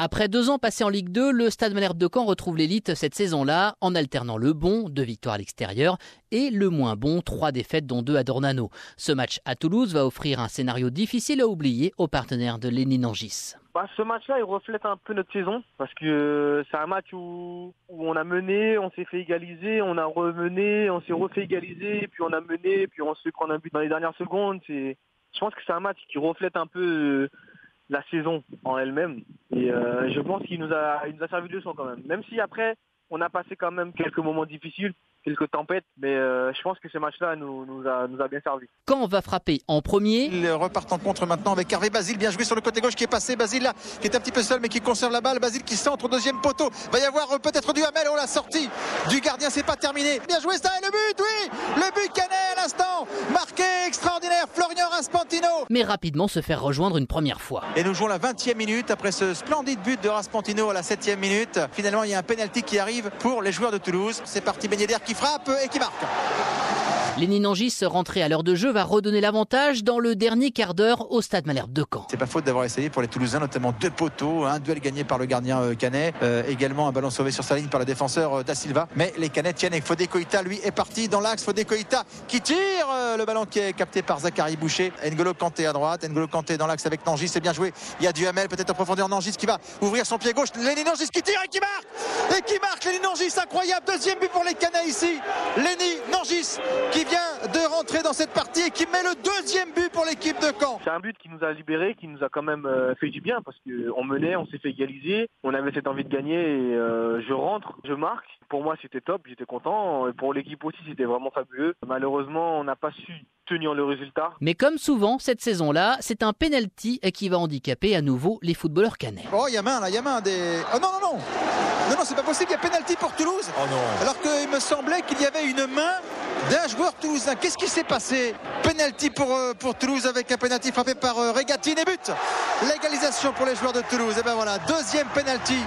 Après 2 ans passés en Ligue 2, le Stade Malherbe de Caen retrouve l'élite cette saison-là en alternant le bon, 2 victoires à l'extérieur, et le moins bon, 3 défaites dont 2 à Dornano. Ce match à Toulouse va offrir un scénario difficile à oublier aux partenaires de Lénine-Angis. Ce match-là, il reflète un peu notre saison parce que c'est un match où on a mené, on s'est fait égaliser, on a remené, on s'est refait égaliser, puis on a mené, puis on se fait prendre un but dans les dernières secondes. Je pense que c'est un match qui reflète un peu la saison en elle-même. Et je pense qu'il nous a servi de leçon quand même. Même si après, on a passé quand même quelques moments difficiles, quelques tempêtes, mais je pense que ce match-là nous a bien servi. Caen va frapper en premier. Ils repartent en contre maintenant avec Hervé Basile, bien joué sur le côté gauche qui est passé. Basile là, qui est un petit peu seul mais qui conserve la balle. Basile qui centre au deuxième poteau. Va y avoir peut-être du Hamel. Oh, la sortie du gardien, c'est pas terminé. Bien joué ça, et le but, oui, le but Canet à l'instant. Marqué extraordinaire, Florian Raspantino. Mais rapidement se faire rejoindre une première fois. Et nous jouons la 20e minute après ce splendide but de Raspantino à la 7e minute. Finalement, il y a un pénalty qui arrive pour les joueurs de Toulouse. C'est parti, Ben Yedder qui frappe et qui marque. Lénine-Angis, rentré à l'heure de jeu, va redonner l'avantage dans le dernier quart d'heure au Stade Malherbe de Caen. C'est pas faute d'avoir essayé pour les Toulousains, notamment 2 poteaux, un duel gagné par le gardien Canet, également un ballon sauvé sur sa ligne par le défenseur Da Silva. Mais les Canets tiennent et Fodé Koïta, lui, est parti dans l'axe. Fodé Koïta qui tire le ballon qui est capté par Zachary Boucher. N'Golo Kanté à droite, N'Golo Kanté dans l'axe avec Nangis, c'est bien joué. Il y a du Hamel, peut-être en profondeur, Nangis qui va ouvrir son pied gauche. Lénine-Angis qui tire et qui marque. Et qui marque, Lénine-Angis, incroyable. Deuxième but pour les Canets ici. Lénine-Angis qui vient de rentrer dans cette partie et qui met le deuxième but pour l'équipe de Caen. C'est un but qui nous a libérés, qui nous a quand même fait du bien parce qu'on menait, on s'est fait égaliser, on avait cette envie de gagner et je rentre, je marque. Pour moi c'était top, j'étais content. Et pour l'équipe aussi c'était vraiment fabuleux. Malheureusement on n'a pas su tenir le résultat. Mais comme souvent cette saison-là, c'est un penalty qui va handicaper à nouveau les footballeurs canets. Oh, il y a main là, il y a main des... Oh non, non, non. Non, non, c'est pas possible, il y a pénalty pour Toulouse. Oh non. Alors qu'il me semblait qu'il y avait une main d'un joueur toulousain. Qu'est-ce qui s'est passé? Pénalty pour Toulouse avec un pénalty frappé par Regatine et but. L'égalisation pour les joueurs de Toulouse. Et ben voilà, deuxième pénalty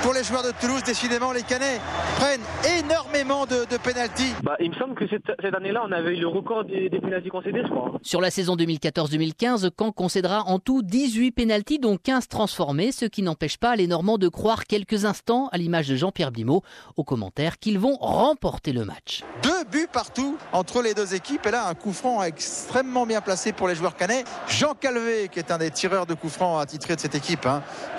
pour les joueurs de Toulouse. Décidément, les Canets prennent énormément de pénalty. Il me semble que cette année-là, on avait eu le record des pénaltys concédés, je crois. Sur la saison 2014-2015, Caen concédera en tout 18 pénaltys, dont 15 transformés, ce qui n'empêche pas les Normands de croire quelques instants, à l'image de Jean-Pierre Blimaud, aux commentaires, qu'ils vont remporter le match. 2 buts partout entre les deux équipes. Et là, un coup franc extrêmement bien placé pour les joueurs canets. Jean Calvé, qui est un des tireurs de coups francs attitrés de cette équipe,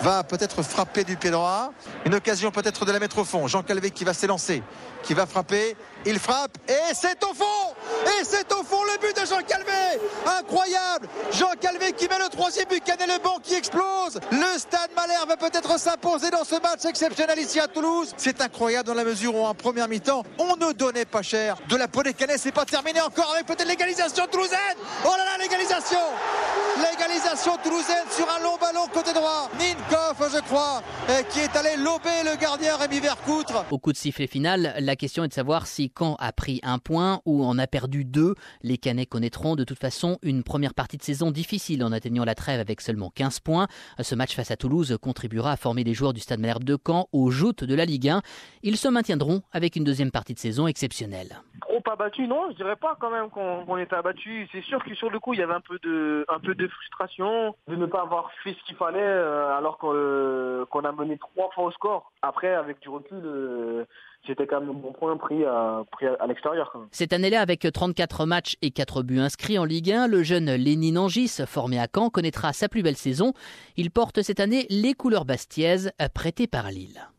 va peut-être frapper du pied droit. Une occasion peut-être de la mettre au fond. Jean Calvé qui va s'élancer, qui va frapper. Il frappe et c'est au fond. Et c'est au fond le but de Jean Calvé. Incroyable. Jean Calvé qui met le 3e but. Canet le banc qui explose. Le Stade Malherbe va peut-être s'imposer dans ce match exceptionnel ici à Toulouse. C'est incroyable dans la mesure où en première mi-temps, on ne donnait pas cher de la peau des Canets. C'est pas terminé encore avec peut-être l'égalisation toulousaine. Oh là là, l'égalisation. L'égalisation toulousaine sur un long ballon côté droit. Ninkov, je crois, qui est allé lober le gardien Rémi Vercoutre. Au coup de sifflet final, la question est de savoir si Caen a pris 1 point ou en a perdu 2. Les Canets connaîtront de toute façon une première partie de saison difficile en atteignant la trêve avec seulement 15 points. Ce match face à Toulouse contribuera à former les joueurs du Stade Malherbe de Caen aux joutes de la Ligue 1. Ils se maintiendront avec une deuxième partie de saison exceptionnelle. Trop abattu, non, je dirais pas quand même qu'on était abattu. C'est sûr que sur le coup, il y avait un peu de frustration de ne pas avoir fait ce qu'il fallait alors qu'on a mené 3 fois au score. Après, avec du recul, c'était quand même un bon point pris à l'extérieur. Quand même. Cette année-là, avec 34 matchs et 4 buts inscrits en Ligue 1, le jeune Lénine-Angis, formé à Caen, connaîtra sa plus belle saison. Il porte cette année les couleurs bastiaises prêtées par Lille.